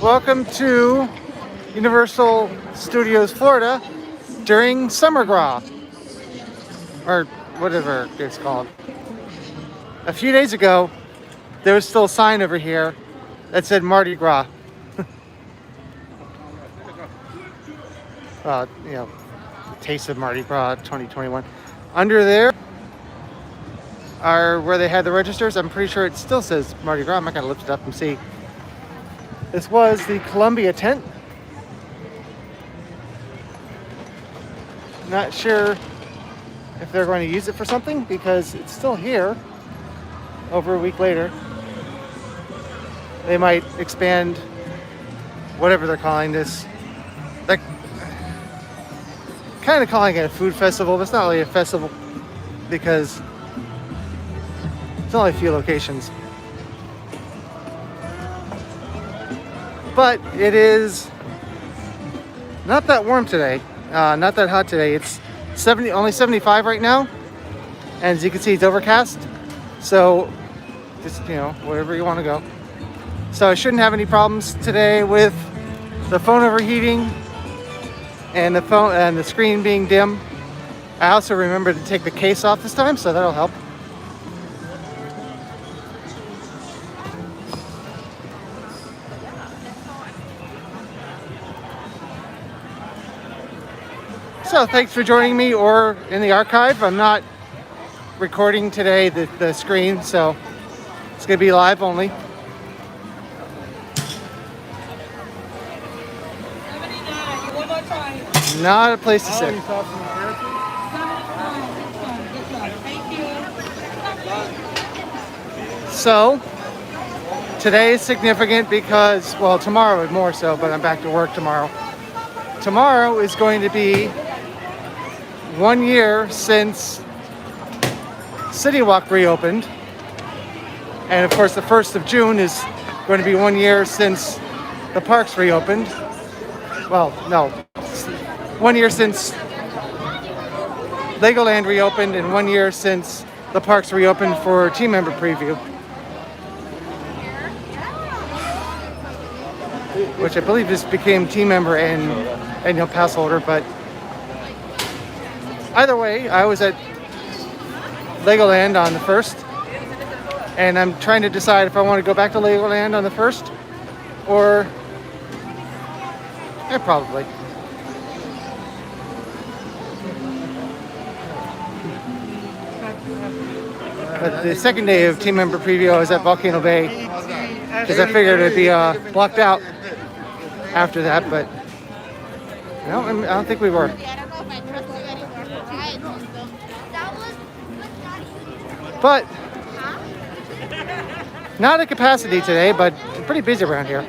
Welcome to Universal Studios Florida during Summer Gras, or whatever it's called. A few days ago, there was still a sign over here that said Mardi Gras. Taste of Mardi Gras 2021. Under there are where they had the registers. I'm pretty sure it still says Mardi Gras. I'm not gonna lift it up and see. This was the Columbia tent. Not sure if they're going to use it for something because it's still here over a week later. They might expand whatever they're calling this. They're kind of calling it a food festival, but it's not really a festival because it's only a few locations. But it is not that warm today, not that hot today. It's only 75 right now, and as you can see, it's overcast. So just wherever you want to go. So I shouldn't have any problems today with the phone overheating and the screen being dim. I also remembered to take the case off this time, so that'll help. So thanks for joining me, or in the archive. I'm not recording today the screen, so it's going to be live only. Not a place to sit. So today is significant because, well, tomorrow more so, but I'm back to work tomorrow. Tomorrow is going to be 1 year since City Walk reopened. And of course, the 1st of June is going to be 1 year since the parks reopened. Well, no, 1 year since Legoland reopened and 1 year since the parks reopened for team member preview. Which I believe just became team member and annual pass holder, but either way, I was at Legoland on the 1st, and I'm trying to decide if I want to go back to Legoland on the 1st, or probably. But the second day of team member preview, I was at Volcano Bay, because I figured it'd be blocked out after that, but no, I don't think we were. But not at capacity today, but pretty busy around here.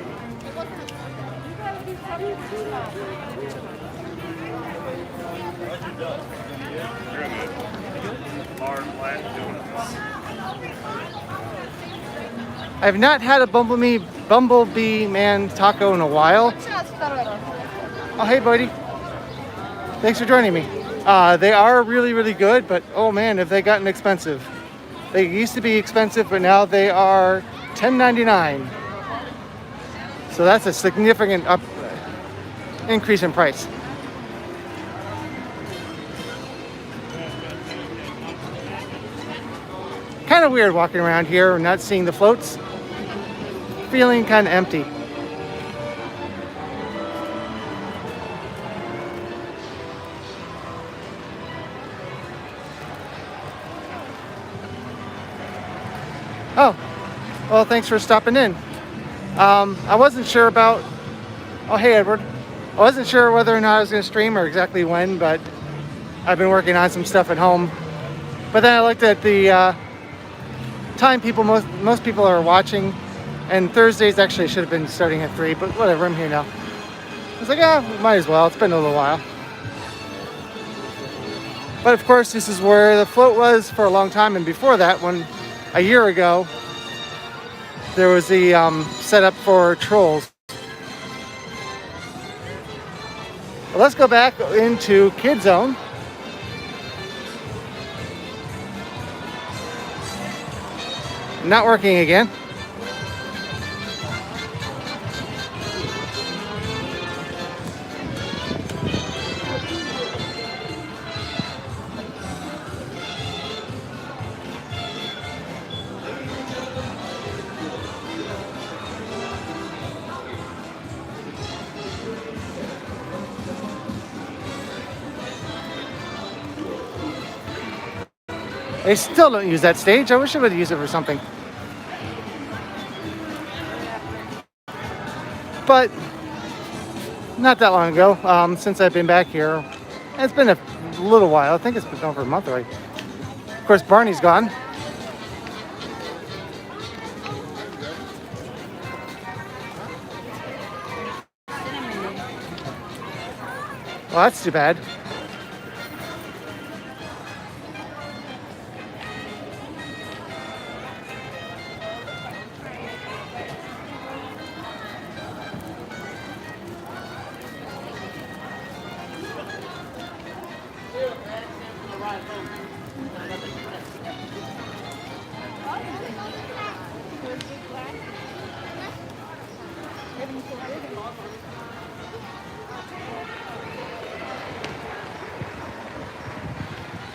I've not had a Bumblebee Man taco in a while. Oh, hey, buddy. Thanks for joining me. They are really, really good, but oh man, have they gotten expensive. They used to be expensive, but now they are $10.99. So that's a significant increase in price. Kind of weird walking around here and not seeing the floats. Feeling kind of empty. Oh, well, thanks for stopping in. I wasn't sure about... Oh, hey, Edward. I wasn't sure whether or not I was going to stream or exactly when, but I've been working on some stuff at home. But then I looked at the time most people are watching, and Thursdays actually should have been starting at 3, but whatever, I'm here now. I was like, yeah, might as well. It's been a little while. But of course, this is where the float was for a long time, and before that, a year ago, there was the setup for Trolls. Well, let's go back into Kid Zone. Not working again. They still don't use that stage. I wish they would use it for something. But not that long ago, since I've been back here. It's been a little while. I think it's been over a month already. Of course, Barney's gone. Well, that's too bad.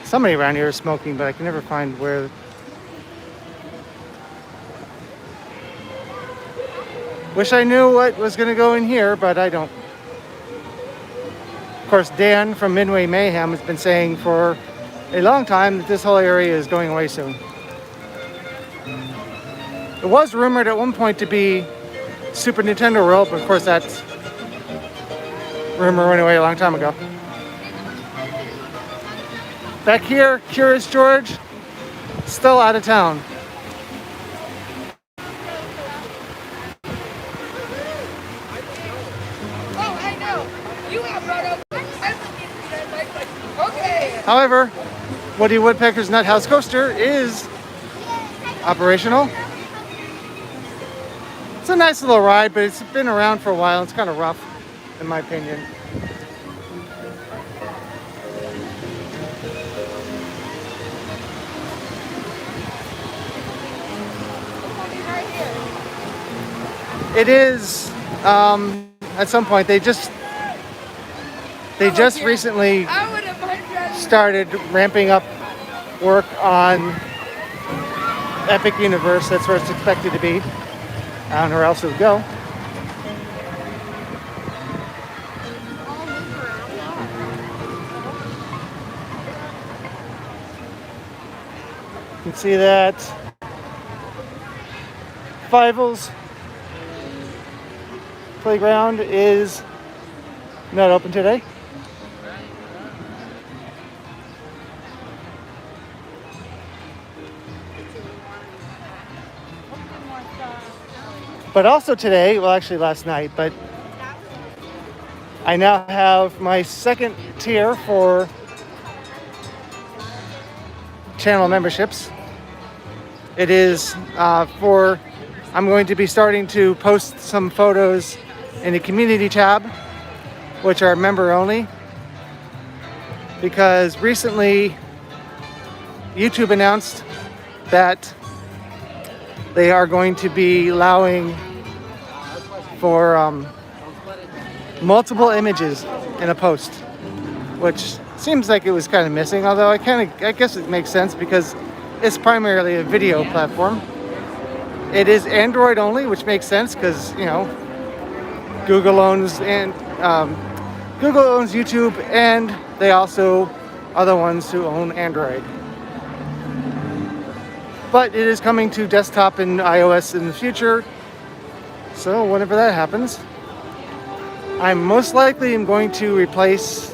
Somebody around here is smoking, but I can never find where. Wish I knew what was going to go in here, but I don't. Of course, Dan from Midway Mayhem has been saying for a long time that this whole area is going away soon. It was rumored at one point to be Super Nintendo World, but of course that rumor went away a long time ago. Back here, Curious George, still out of town. Oh, I know. You have brought up. Okay. However, Woody Woodpecker's Nut House Coaster is operational. It's a nice little ride, but it's been around for a while. It's kind of rough, in my opinion. It is, at some point, they just recently started ramping up work on Epic Universe. That's where it's expected to be. I don't know where else it would go. You can see that Fievel's playground is not open today. But also today, well actually last night, but I now have my second tier for channel memberships. It is I'm going to be starting to post some photos in the community tab, which are member only, because recently YouTube announced that they are going to be allowing for multiple images in a post, which seems like it was kind of missing, although I guess it makes sense because it's primarily a video platform. It is Android only, which makes sense because, you know, Google owns YouTube, and they also are the ones who own Android. But it is coming to desktop and iOS in the future, so whenever that happens, I'm most likely going to replace,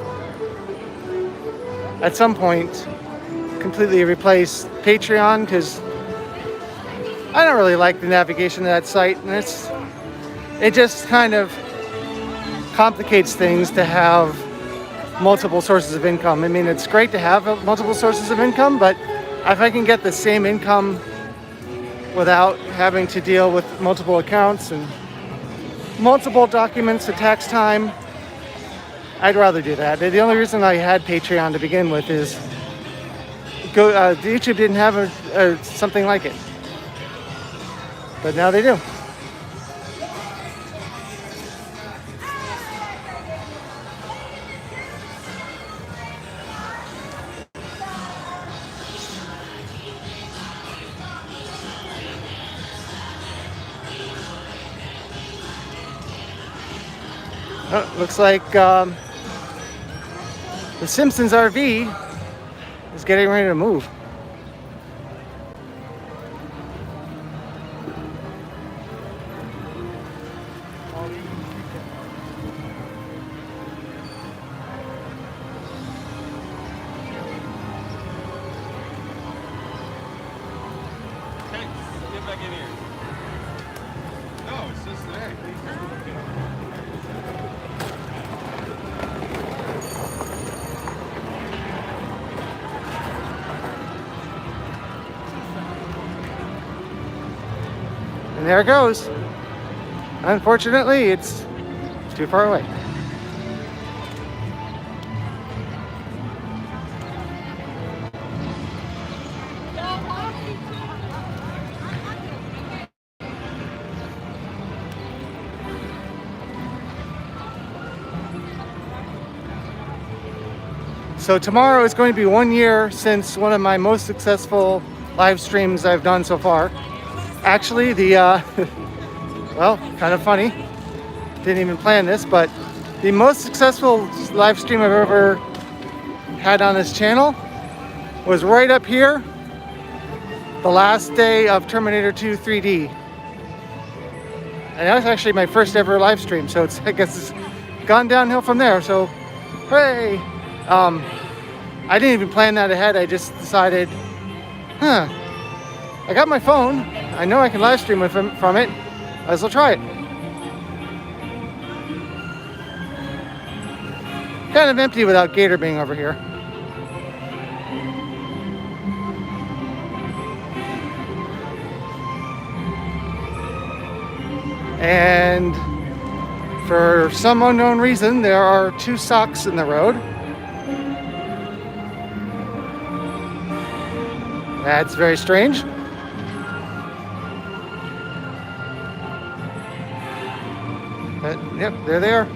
at some point, completely replace Patreon, because I don't really like the navigation of that site, and it just kind of complicates things to have multiple sources of income. I mean, it's great to have multiple sources of income, but if I can get the same income without having to deal with multiple accounts and multiple documents at tax time, I'd rather do that. The only reason I had Patreon to begin with is YouTube didn't have something like it. But now they do. Oh, looks like the Simpsons RV is getting ready to move. there it goes. Unfortunately, it's too far away. So tomorrow is going to be 1 year since one of my most successful live streams I've done so far. Actually, well, kind of funny. Didn't even plan this, but the most successful live stream I've ever had on this channel was right up here, the last day of Terminator 2 3D. And that was actually my first ever live stream, so I guess it's gone downhill from there. So, hooray! I didn't even plan that ahead. I just decided, I got my phone. I know I can live stream from it. Might as well try it. Kind of empty without Gator being over here. And for some unknown reason, there are 2 socks in the road. That's very strange. But, yep, there they are.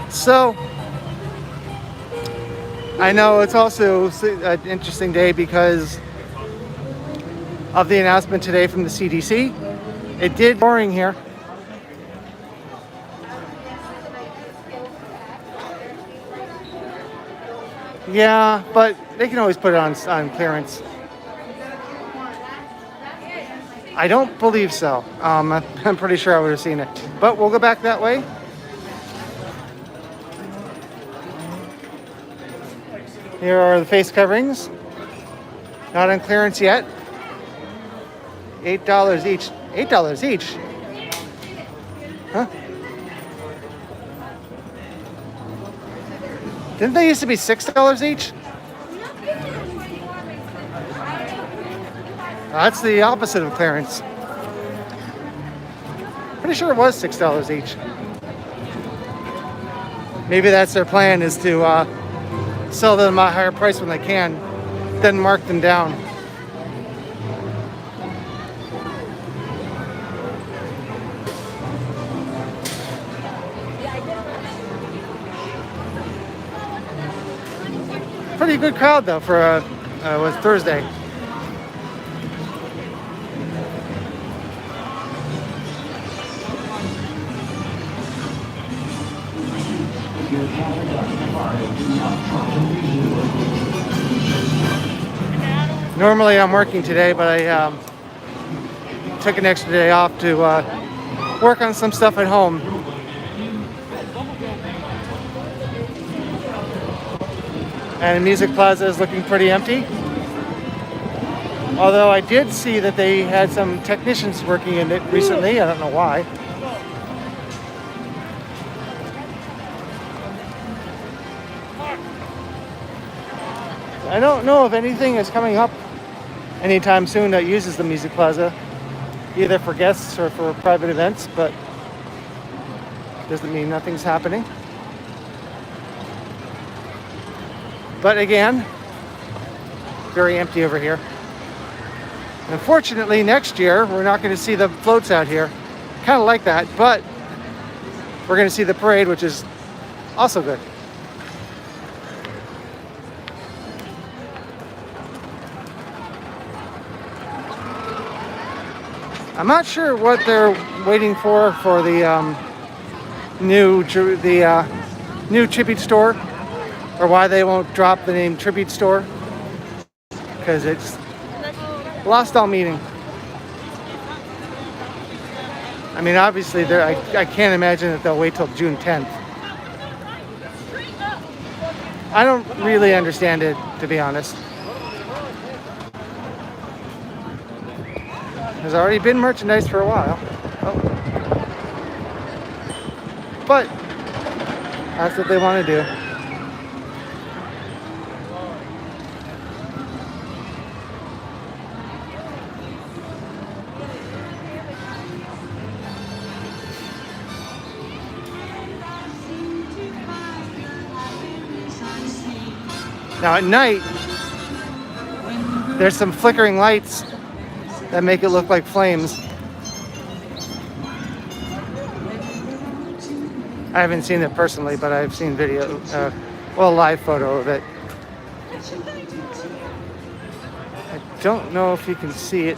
So, I know it's also an interesting day because of the announcement today from the CDC. It did boring here. Yeah, but they can always put it on clearance. I don't believe so. I'm pretty sure I would have seen it. But we'll go back that way. Here are the face coverings. Not on clearance yet. $8 each. $8 each? Huh? Didn't they used to be $6 each? That's the opposite of clearance. Pretty sure it was $6 each. Maybe that's their plan, is to sell them at a higher price when they can, then mark them down. Pretty good crowd though for was Thursday. Normally I'm working today, but I took an extra day off to work on some stuff at home. And the Music Plaza is looking pretty empty. Although I did see that they had some technicians working in it recently. I don't know why. I don't know if anything is coming up anytime soon that uses the Music Plaza, either for guests or for private events, but doesn't mean nothing's happening. But again, very empty over here. Unfortunately, next year, we're not going to see the floats out here. Kind of like that, but we're going to see the parade, which is also good. I'm not sure what they're waiting for the new Tribute Store, or why they won't drop the name Tribute Store, because it's lost all meaning. I mean, obviously, I can't imagine that they'll wait till June 10th. I don't really understand it, to be honest. There's already been merchandise for a while. Oh. But that's what they want to do. Now at night, there's some flickering lights that make it look like flames. I haven't seen it personally, but I've seen video, a live photo of it. I don't know if you can see it.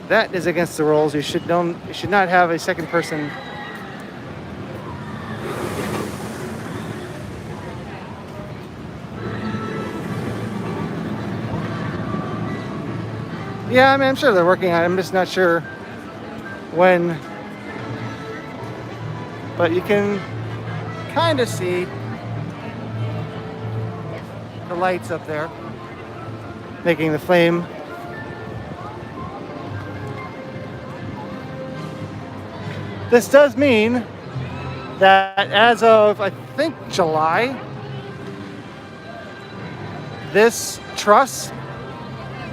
That is against the rules. You should not have a second person. Yeah, I mean, I'm sure they're working on it. I'm just not sure when. But you can kind of see the lights up there, making the flame. This does mean that as of, I think, July, this truss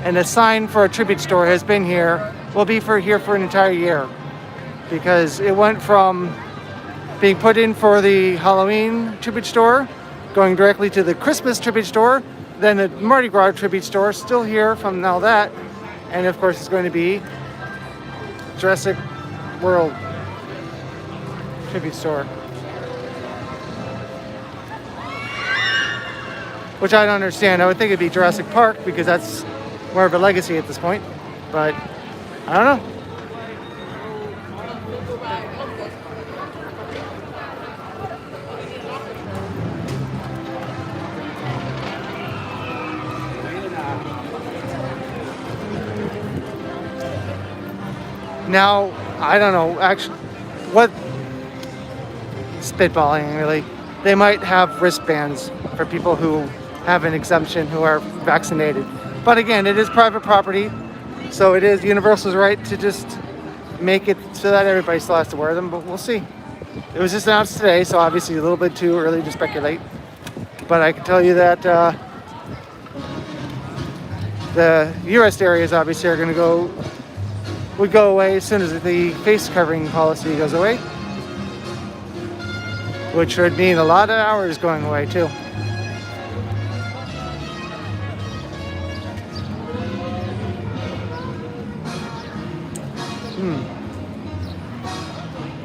and a sign for a tribute store has been here, will be here for an entire year. Because it went from being put in for the Halloween tribute store, going directly to the Christmas tribute store, then the Mardi Gras tribute store, still here from now that, and of course it's going to be Jurassic World tribute store. Which I don't understand. I would think it'd be Jurassic Park because that's more of a legacy at this point. But I don't know. Now, I don't know actually what spitballing really. They might have wristbands for people who have an exemption who are vaccinated. But again, it is private property, so it is Universal's right to just make it so that everybody still has to wear them, but we'll see. It was just announced today, so obviously a little bit too early to speculate. But I can tell you that the U.S. areas obviously are going to would go away as soon as the face covering policy goes away, which would mean a lot of hours going away too.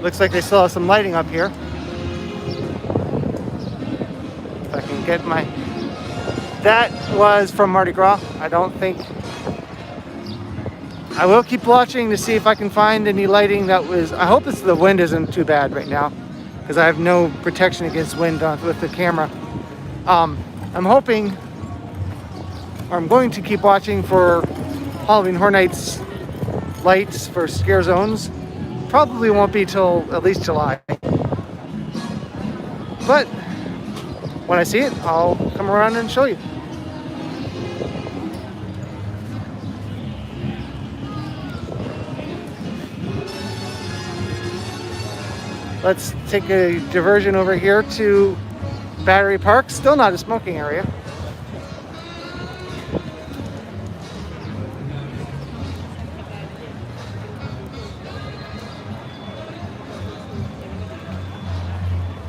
Looks like they still have some lighting up here. If I can get my... That was from Mardi Gras. I don't think... I will keep watching to see if I can find any lighting that was... I hope the wind isn't too bad right now, because I have no protection against wind with the camera. I'm hoping, or I'm going to keep watching for Halloween Horror Nights lights for scare zones. Probably won't be till at least July. But when I see it, I'll come around and show you. Let's take a diversion over here to Battery Park. Still not a smoking area.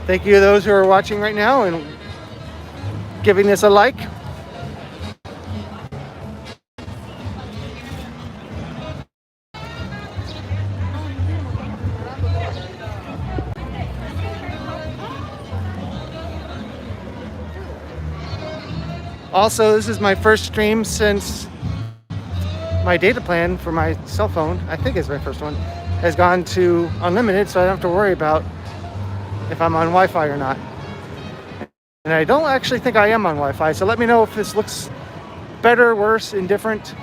Thank you to those who are watching right now and giving this a like. Also, this is my first stream since my data plan for my cell phone, I think it's my first one, has gone to unlimited, so I don't have to worry about if I'm on Wi-Fi or not. And I don't actually think I am on Wi-Fi, so let me know if this looks better, worse, indifferent.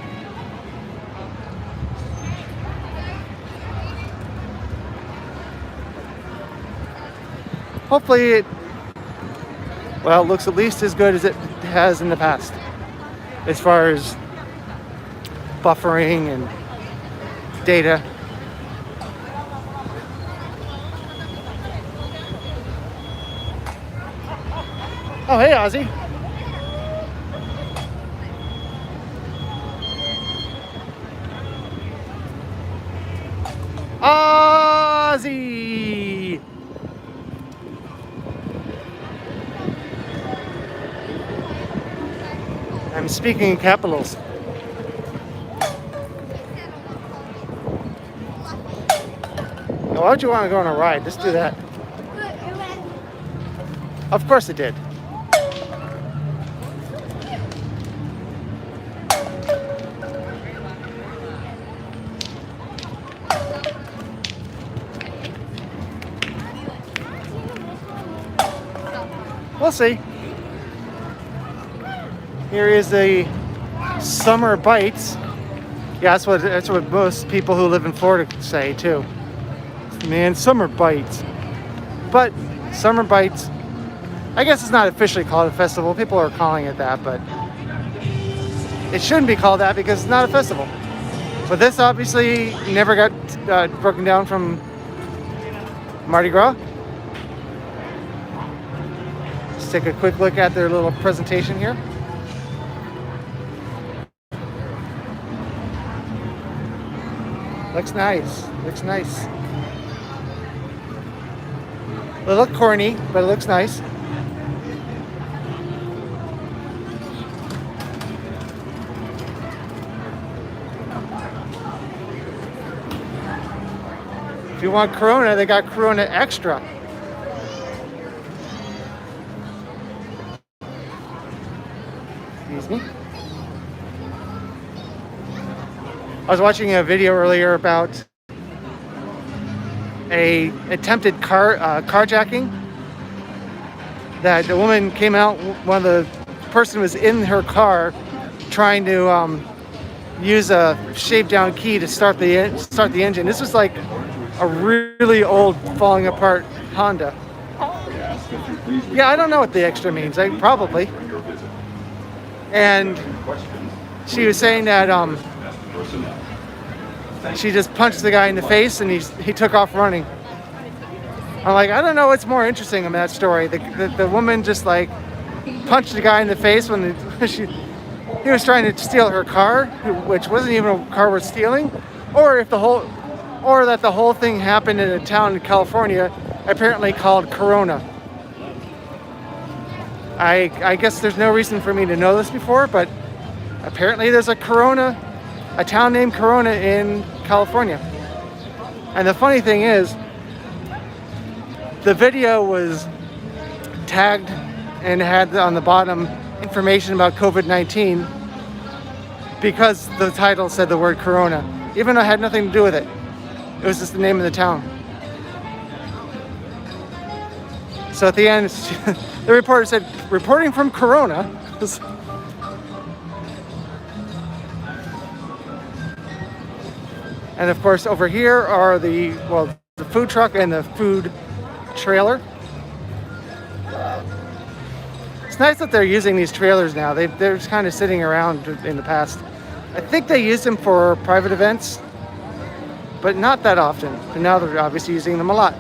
Hopefully it, well, it looks at least as good as it has in the past as far as buffering and data. Oh, hey, Ozzy. Ozzy! I'm speaking in capitals. Why would you want to go on a ride? Just do that. Of course it did. We'll see. Here is the Summer Bites. Yeah, that's what most people who live in Florida say too. Man, Summer Bites. But Summer Bites, I guess it's not officially called a festival. People are calling it that, but it shouldn't be called that because it's not a festival. But this obviously never got broken down from Mardi Gras. Let's take a quick look at their little presentation here. Looks nice. Looks nice. It look corny, but it looks nice. If you want Corona, they got Corona Extra. Excuse me. I was watching a video earlier about a attempted carjacking. That the woman came out, one of the person was in her car trying to use a shaved down key to start the engine. This was like a really old, falling apart Honda. Yeah, I don't know what the extra means. Probably. And she was saying that she just punched the guy in the face and he took off running. I'm like, I don't know what's more interesting in that story. The woman just like punched the guy in the face when he was trying to steal her car, which wasn't even a car worth stealing, or that the whole thing happened in a town in California, apparently called Corona. I guess there's no reason for me to know this before, but apparently there's a town named Corona in California. And the funny thing is, the video was tagged and had on the bottom information about COVID-19 because the title said the word Corona, even though it had nothing to do with it. It was just the name of the town. So at the end, the reporter said, reporting from Corona. And of course, over here are the food truck and the food trailer. It's nice that they're using these trailers now. They're just kind of sitting around in the past. I think they use them for private events, but not that often. And now they're obviously using them a lot.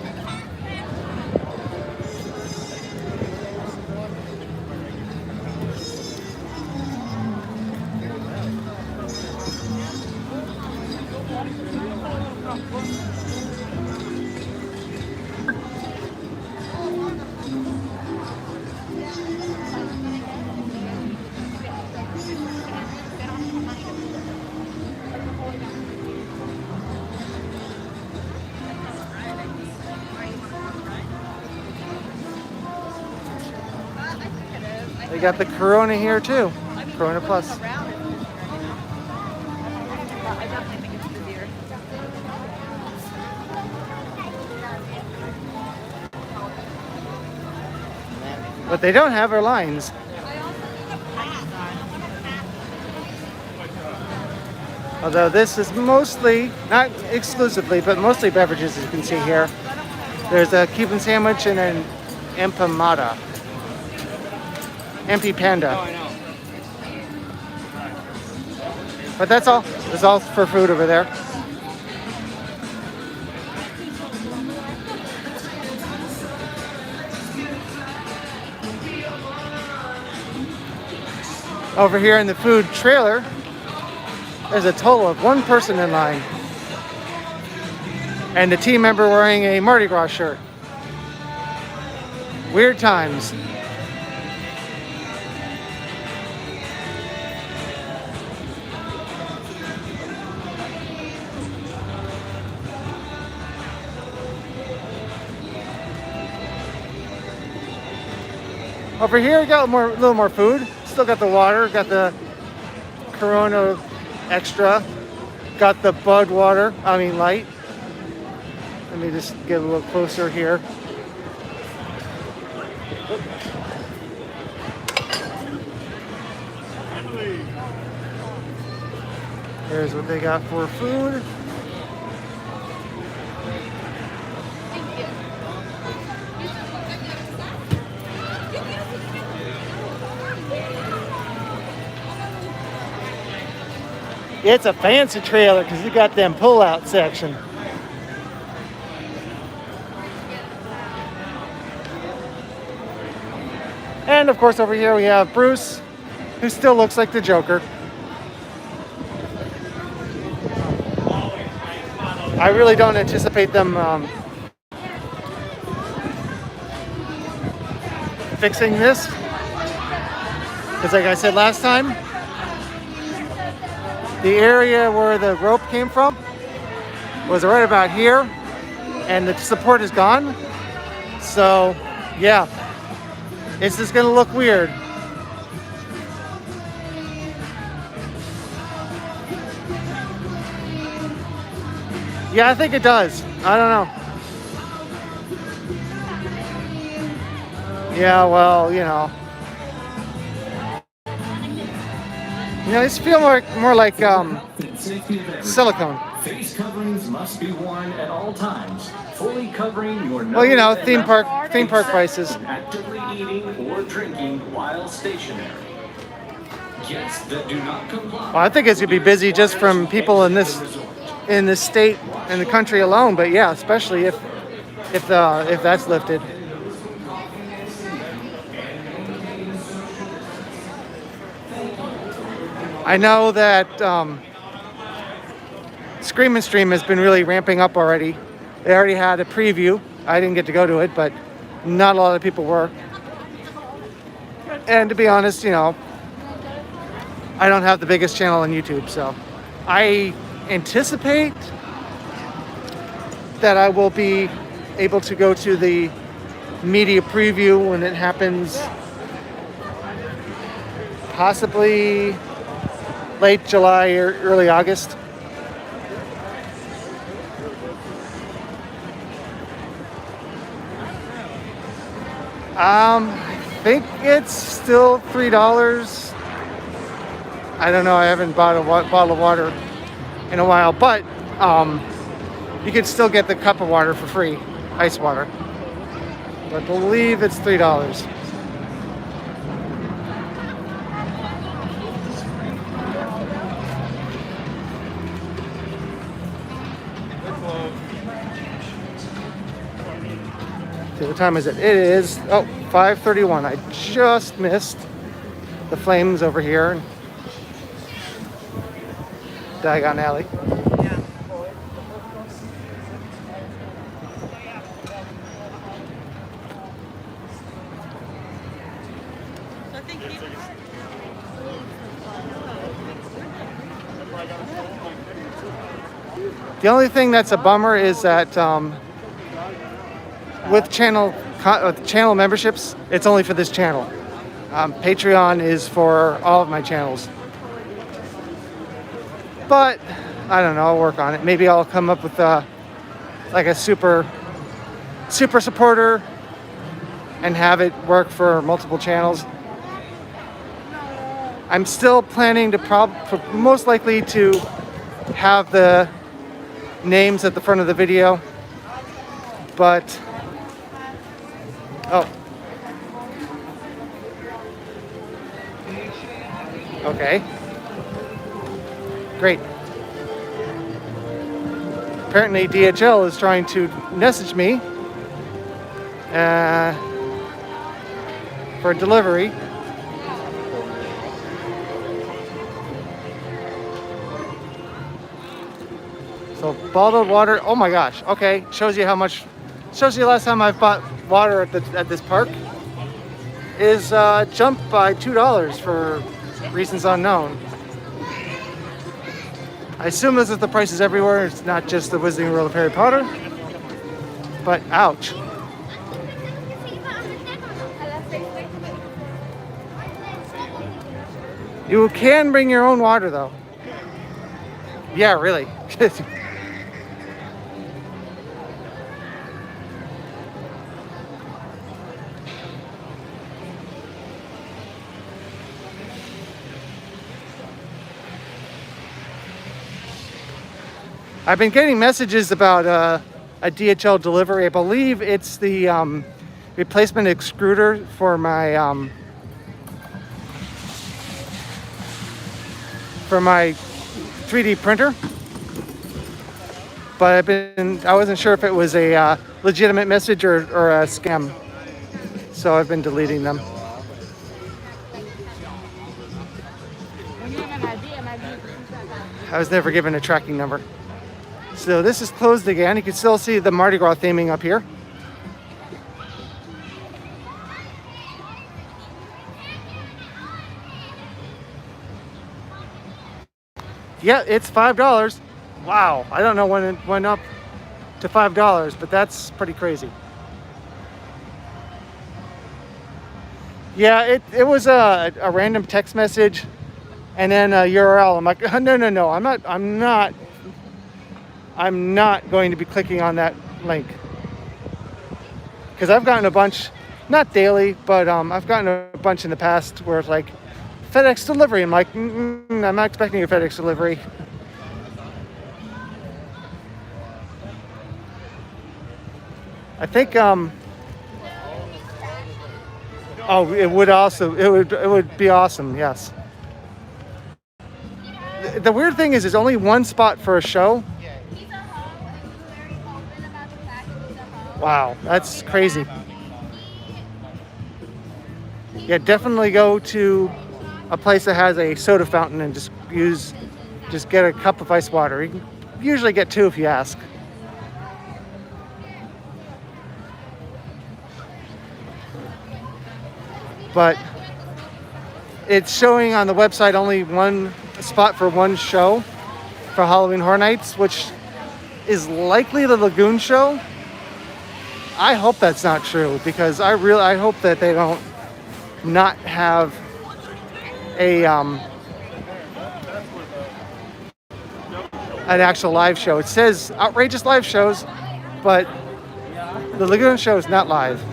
They got the Corona here too. Corona Plus. What they don't have are lines. Although this is mostly, not exclusively, but mostly beverages, as you can see here. There's a Cuban sandwich and an empanada. MP Panda. But that's all. That's all for food over there. Over here in the food trailer, there's a total of one person in line. And a team member wearing a Mardi Gras shirt. Weird times. Over here, we got a little more food. Still got the water, got the Corona Extra, got the Bud water, light. Let me just get a little closer here. Here's what they got for food. It's a fancy trailer because you got them pull-out section. And of course over here we have Bruce, who still looks like the Joker. I really don't anticipate them fixing this. Because like I said last time, the area where the rope came from was right about here, and the support is gone. So, yeah, it's just gonna look weird. Yeah, I think it does. I don't know. Yeah, well, I just feel more like silicone. Face coverings must be worn at all times, fully covering your nose. Well, theme park prices. Actively eating or drinking while stationary. Guests that do not comply. Well, I think it's gonna be busy just from people in this state and the country alone. But yeah, especially if that's lifted. I know that Scream and Stream has been really ramping up already. They already had a preview. I didn't get to go to it, but not a lot of people were. And to be honest, I don't have the biggest channel on YouTube, so I anticipate that I will be able to go to the media preview when it happens, possibly late July or early August. I think it's still $3. I don't know. I haven't bought a bottle of water in a while, but you can still get the cup of water for free, ice water. I believe it's $3. Okay, what time is it? It is 5:31. I just missed the flames over here in Diagon Alley. The only thing that's a bummer is that with channel memberships, it's only for this channel. Patreon is for all of my channels. But I don't know, I'll work on it. Maybe I'll come up with like a super supporter and have it work for multiple channels. I'm still planning to most likely to have the names at the front of the video, but oh, okay, great. Apparently DHL is trying to message me for delivery. So bottled water, oh my gosh, okay, shows you how much, shows you the last time I've bought water at this park is jumped by $2 for reasons unknown. I assume this is the prices everywhere, it's not just the Wizarding World of Harry Potter, but ouch. You can bring your own water though. Yeah, really. I've been getting messages about a DHL delivery. I believe it's the replacement extruder for my 3D printer. But I wasn't sure if it was a legitimate message or a scam. So I've been deleting them. I was never given a tracking number. So this is closed again. You can still see the Mardi Gras theming up here. Yeah, it's $5. Wow, I don't know when it went up to $5, but that's pretty crazy. Yeah, it was a random text message and then a URL. I'm like, oh, no, I'm not going to be clicking on that link. Because I've gotten a bunch, not daily, but I've gotten a bunch in the past where it's like, FedEx delivery. I'm like, I'm not expecting a FedEx delivery. I think, oh, it would be awesome, yes. The weird thing is there's only one spot for a show. Wow, that's crazy. Yeah, definitely go to a place that has a soda fountain and just get a cup of ice water. You can usually get 2 if you ask. But it's showing on the website only one spot for one show for Halloween Horror Nights, which is likely the Lagoon show. I hope that's not true, because I hope that they don't not have a an actual live show. It says outrageous live shows, but the Lagoon show is not live.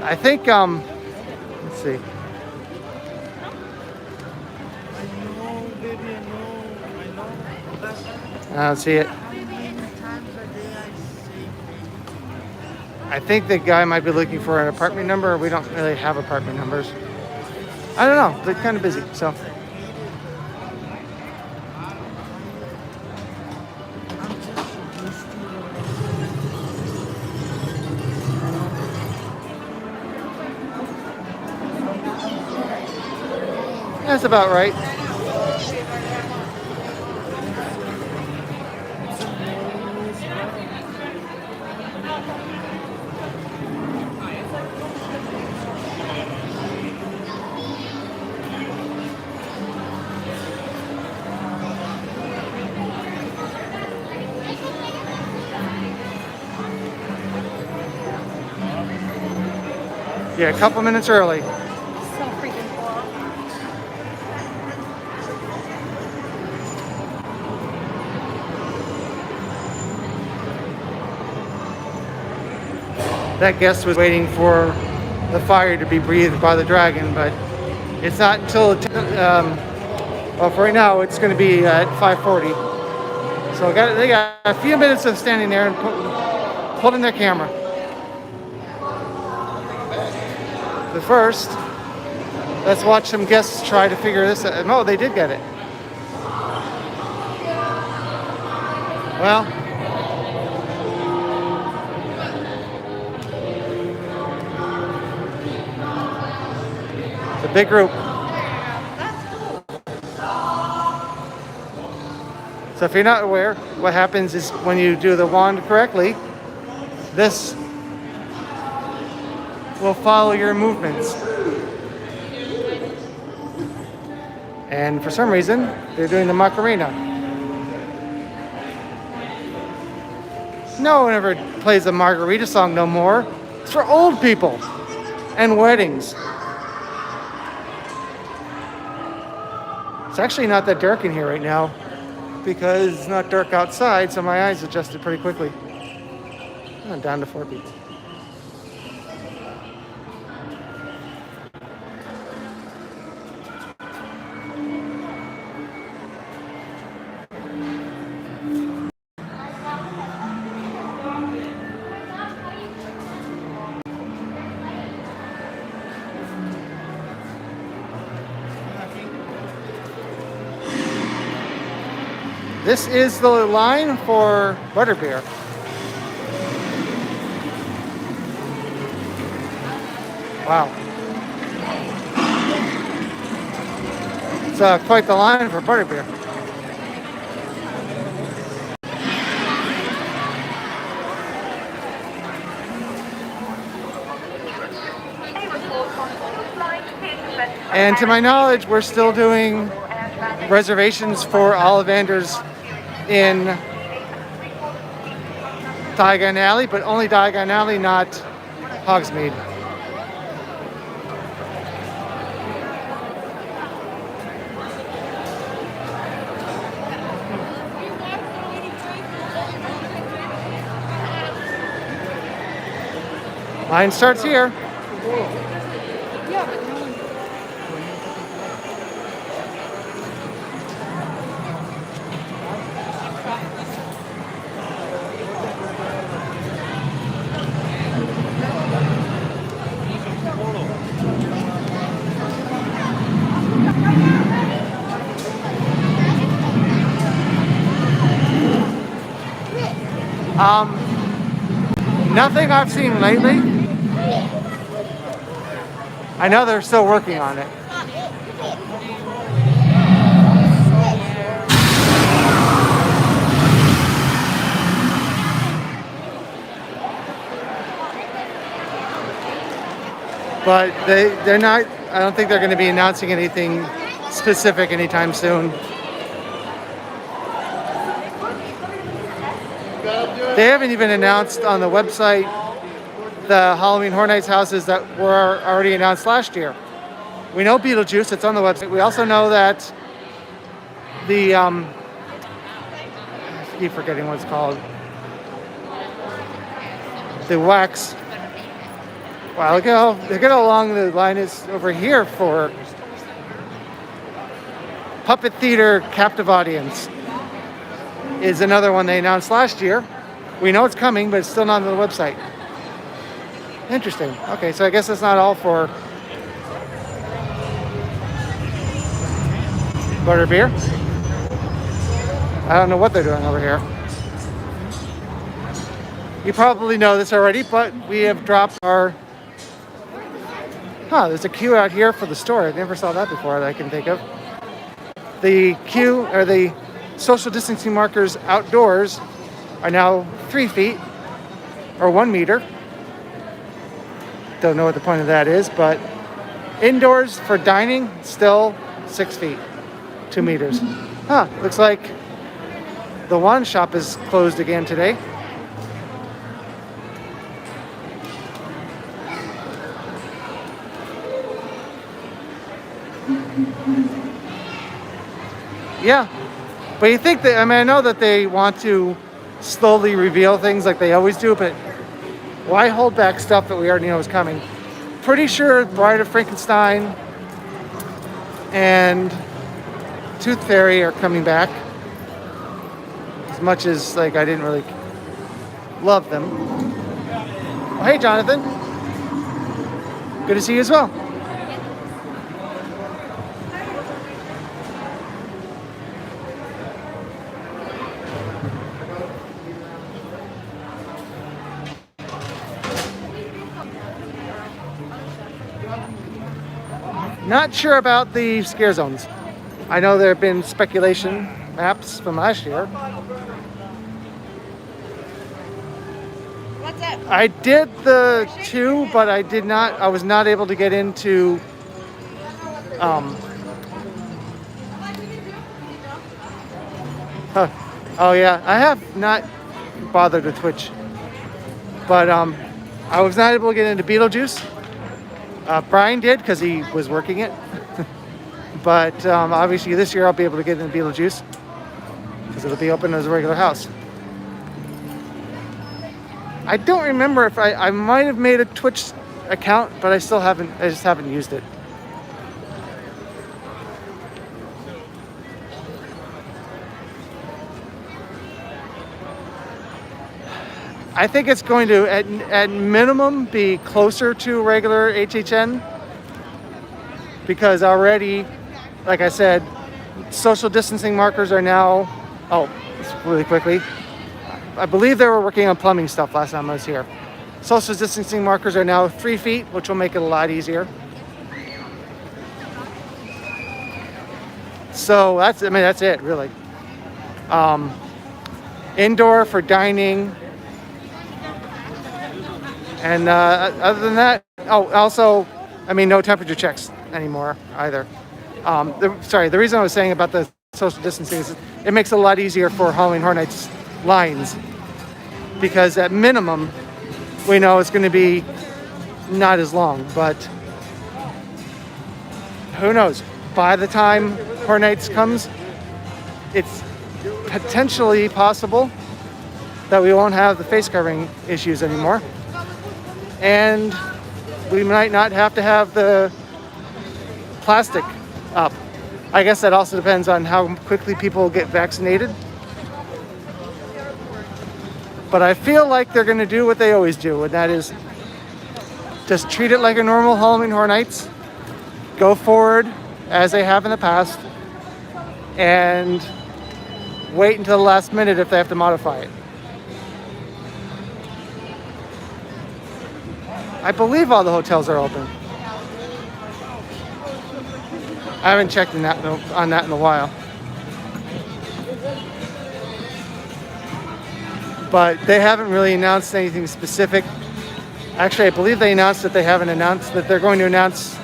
I think let's see. I don't see it. I think the guy might be looking for an apartment number. We don't really have apartment numbers. I don't know. They're kind of busy, so. That's about right. Yeah, a couple minutes early. So freaking cool. that guest was waiting for the fire to be breathed by the dragon, but it's not until well, for right now it's going to be at 5:40. So they got a few minutes of standing there and holding their camera. But first, let's watch some guests try to figure this out. Oh, they did get it. Well, it's a big group. So if you're not aware, what happens is when you do the wand correctly, this will follow your movements. And for some reason, they're doing the Macarena. No one ever plays the Margarita song no more. It's for old people and weddings. It's actually not that dark in here right now because it's not dark outside, so my eyes adjusted pretty quickly. Oh, down to 4 people. This is the line for butterbeer. Wow. It's quite the line for butterbeer. And to my knowledge, we're still doing reservations for Ollivanders in Diagon Alley, but only Diagon Alley, not Hogsmeade. Line starts here. Nothing I've seen lately. I know they're still working on it. But they're not, I don't think they're going to be announcing anything specific anytime soon. They haven't even announced on the website the Halloween Horror Nights houses that were already announced last year. We know Beetlejuice, it's on the website. We also know that the, I keep forgetting what it's called. The Wax. Wow, look how long the line is over here for Puppet Theater Captive Audience. Is another one they announced last year. We know it's coming, but it's still not on the website. Interesting. Okay, so I guess that's not all for butterbeer. I don't know what they're doing over here. You probably know this already, but we have dropped our... there's a queue out here for the store. I never saw that before that I can think of. The queue, or the social distancing markers outdoors are now 3 feet or 1 meter. Don't know what the point of that is, but indoors for dining, still 6 feet, 2 meters. Looks like the wand shop is closed again today. Yeah, but you think that, I know that they want to slowly reveal things like they always do, but Why hold back stuff that we already know is coming? Pretty sure Bride of Frankenstein and Tooth Fairy are coming back. As much as like I didn't really love them. Oh, hey Jonathan. Good to see you as well. Not sure about the scare zones. I know there have been speculation maps from last year. What's up? I did the 2, but I was not able to get into oh yeah, I have not bothered with Twitch. But I was not able to get into Beetlejuice. Brian did because he was working it. But obviously this year I'll be able to get into Beetlejuice because it'll be open as a regular house. I don't remember if I might have made a Twitch account, but I just haven't used it. I think it's going to, at minimum, be closer to regular HHN because already, like I said, social distancing markers are now, really quickly, I believe they were working on plumbing stuff last time I was here. Social distancing markers are now 3 feet, which will make it a lot easier. So that's it, really. Indoor for dining. And other than that, also, no temperature checks anymore either. The reason I was saying about the social distancing is it makes it a lot easier for Halloween Horror Nights lines because at minimum, we know it's going to be not as long, but who knows? By the time Horror Nights comes, it's potentially possible that we won't have the face covering issues anymore. And we might not have to have the plastic up. I guess that also depends on how quickly people get vaccinated. But I feel like they're going to do what they always do, and that is just treat it like a normal Halloween Horror Nights. Go forward as they have in the past, and wait until the last minute if they have to modify it. I believe all the hotels are open. I haven't checked on that in a while. But they haven't really announced anything specific. Actually, I believe they announced that they haven't announced that they're going to announce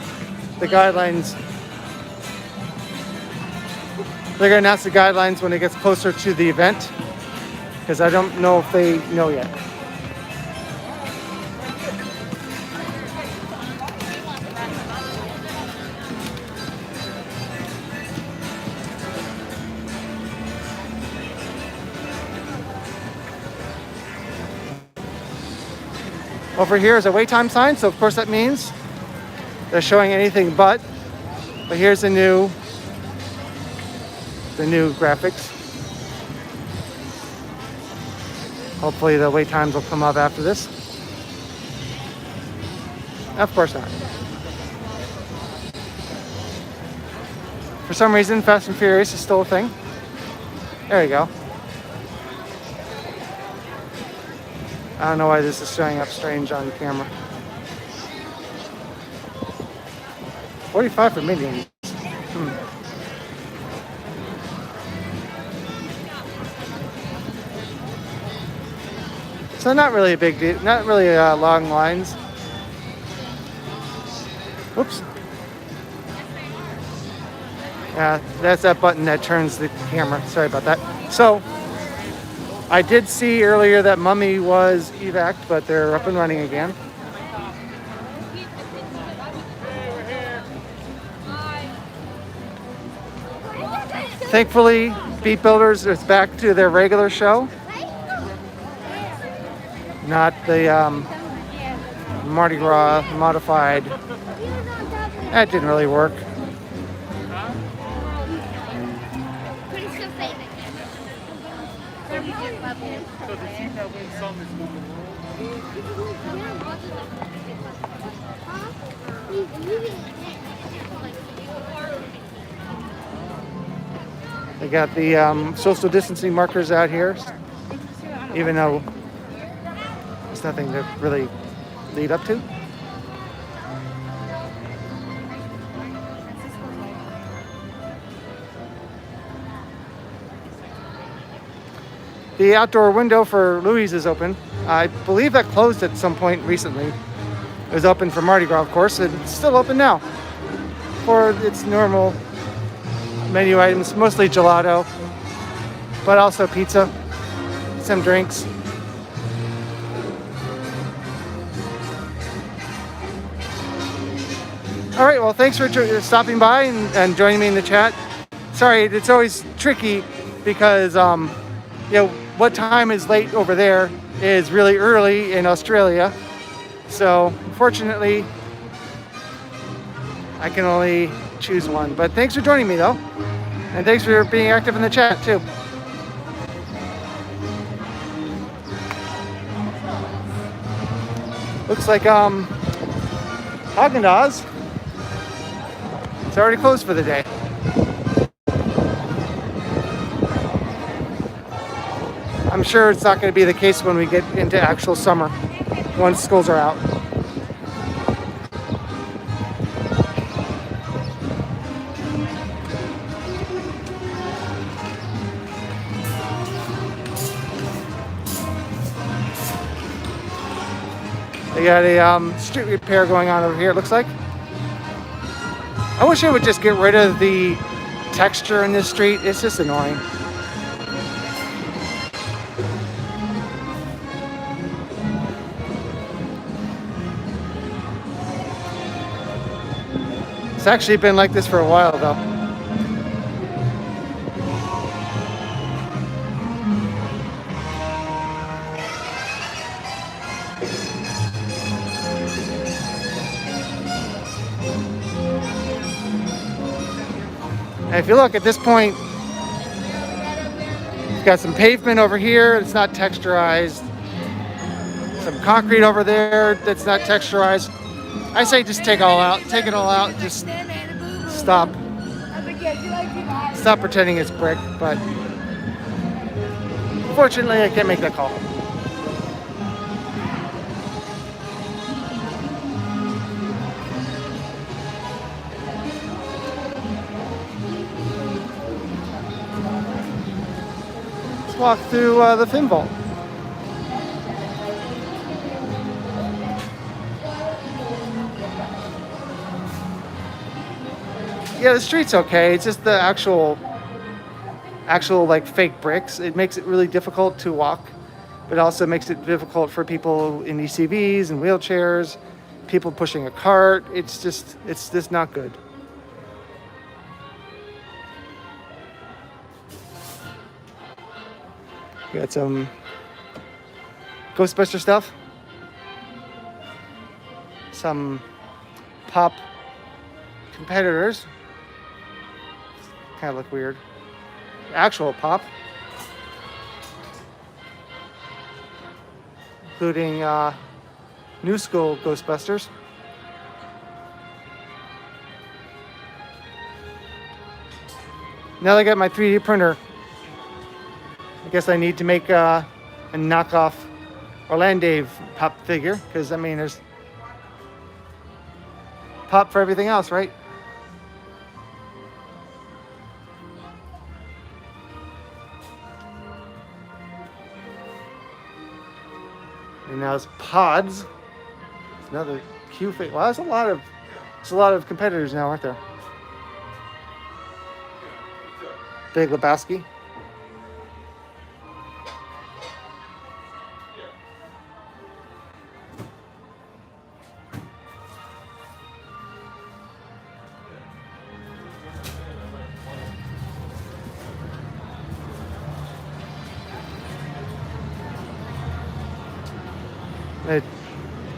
the guidelines. They're going to announce the guidelines when it gets closer to the event, because I don't know if they know yet. Over here is a wait time sign, so of course that means they're showing anything but here's the new graphics. Hopefully the wait times will come up after this. Of course not. For some reason, Fast and Furious is still a thing. There you go. I don't know why this is showing up strange on camera. 45 for Minions. So not really a big deal. Not really long lines. Whoops. Yeah, that's that button that turns the camera. Sorry about that. So, I did see earlier that Mummy was evac'd, but they're up and running again. Thankfully, Beat Builders is back to their regular show. Not the Mardi Gras modified. That didn't really work. They got the social distancing markers out here, even though there's nothing to really lead up to. The outdoor window for Louis is open. I believe that closed at some point recently. It was open for Mardi Gras, of course, and it's still open now for its normal menu items, mostly gelato, but also pizza, some drinks. All right, well, thanks for stopping by and joining me in the chat. Sorry, it's always tricky because, what time is late over there is really early in Australia. So, unfortunately, I can only choose one. But thanks for joining me, though. And thanks for being active in the chat, too. Looks like Haagen-Dazs, it's already closed for the day. I'm sure it's not going to be the case when we get into actual summer, once schools are out. They got a street repair going on over here, it looks like. I wish I would just get rid of the texture in this street. It's just annoying. It's actually been like this for a while, though. And if you look at this point, you've got some pavement over here. It's not texturized. Some concrete over there that's not texturized. I say just take it all out. Take it all out. Just stop. Stop pretending it's brick. But unfortunately, I can't make that call. Let's walk through the Fin Vault. Yeah, the street's okay. It's just the actual like fake bricks. It makes it really difficult to walk, but also makes it difficult for people in ECVs and wheelchairs, people pushing a cart. It's just not good. We got some Ghostbuster stuff, some pop competitors. Kind of look weird. Actual pop, including new school Ghostbusters. Now that I got my 3D printer, I guess I need to make a knockoff Orlando pop figure, because I mean there's pop for everything else, right? And now it's Pods. It's another Q figure. Wow, there's a lot of competitors now, aren't there? Big Lebowski.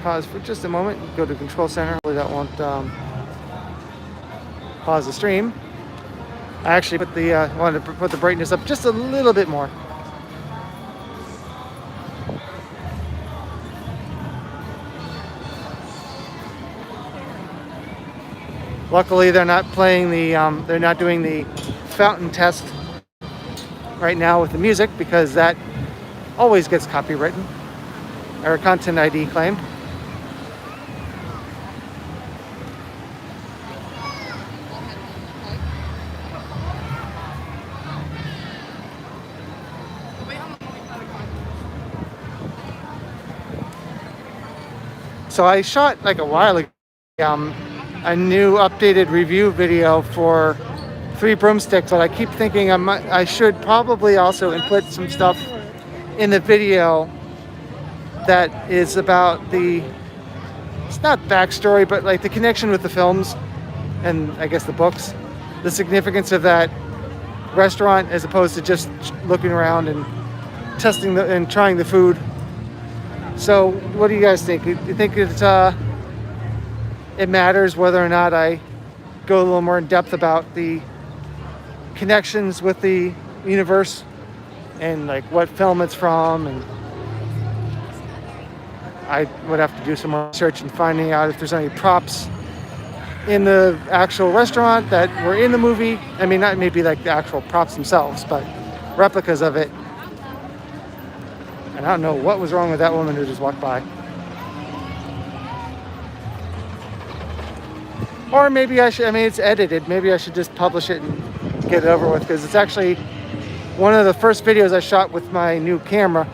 pause for just a moment. Go to control center. Hopefully that won't pause the stream. I actually wanted to put the brightness up just a little bit more. Luckily, they're not playing they're not doing the fountain test right now with the music, because that always gets copywritten or content ID claim. So I shot like a while ago a new updated review video for Three Broomsticks, but I keep thinking I should probably also input some stuff in the video that is about it's not backstory, but like the connection with the films and I guess the books, the significance of that restaurant as opposed to just looking around and testing and trying the food. So what do you guys think? You think it matters whether or not I go a little more in depth about the connections with the universe and like what film it's from? And I would have to do some more research and finding out if there's any props in the actual restaurant that were in the movie. I mean, not maybe like the actual props themselves, but replicas of it. And I don't know what was wrong with that woman who just walked by. Or maybe I should, I mean, it's edited. Maybe I should just publish it and get it over with, because it's actually one of the first videos I shot with my new camera.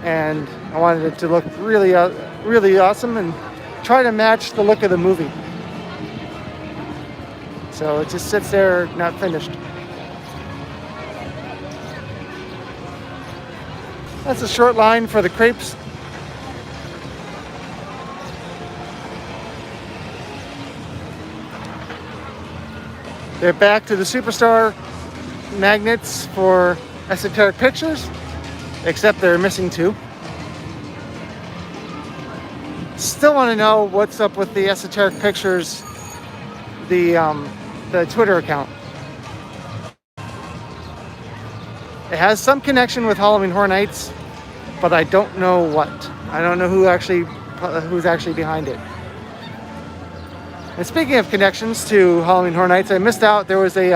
And I wanted it to look really, really awesome and try to match the look of the movie. So it just sits there, not finished. That's a short line for the crepes. They're back to the Superstar magnets for Esoteric Pictures, except they're missing two. Still want to know what's up with the Esoteric Pictures, the Twitter account. It has some connection with Halloween Horror Nights, but I don't know what. I don't know who's actually behind it. And speaking of connections to Halloween Horror Nights, I missed out. There was at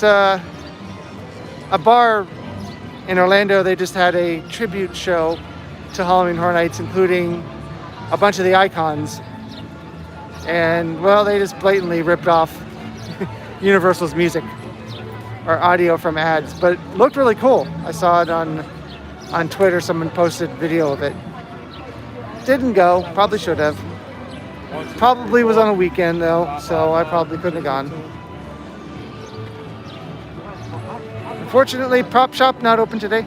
a bar in Orlando, they just had a tribute show to Halloween Horror Nights, including a bunch of the icons. And well, they just blatantly ripped off Universal's music or audio from ads, but it looked really cool. I saw it on Twitter. Someone posted video of it. Didn't go. Probably should have. Probably was on a weekend though, so I probably couldn't have gone. Unfortunately, Prop Shop not open today.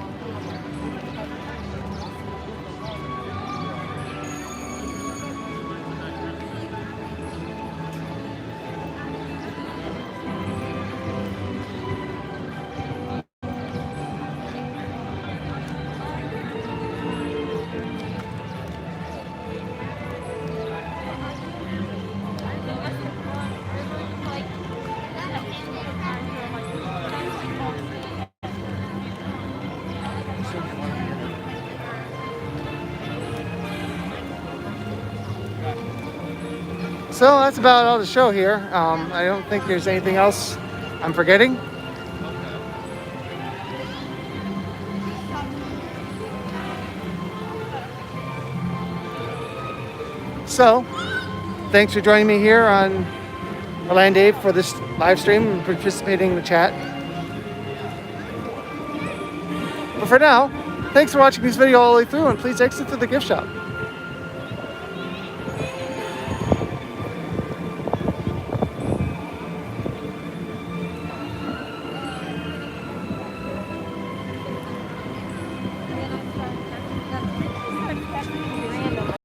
So that's about all the show here. I don't think there's anything else I'm forgetting. So, thanks for joining me here on Orlando Dave for this live stream and participating in the chat. But for now, thanks for watching this video all the way through, and please exit to the gift shop.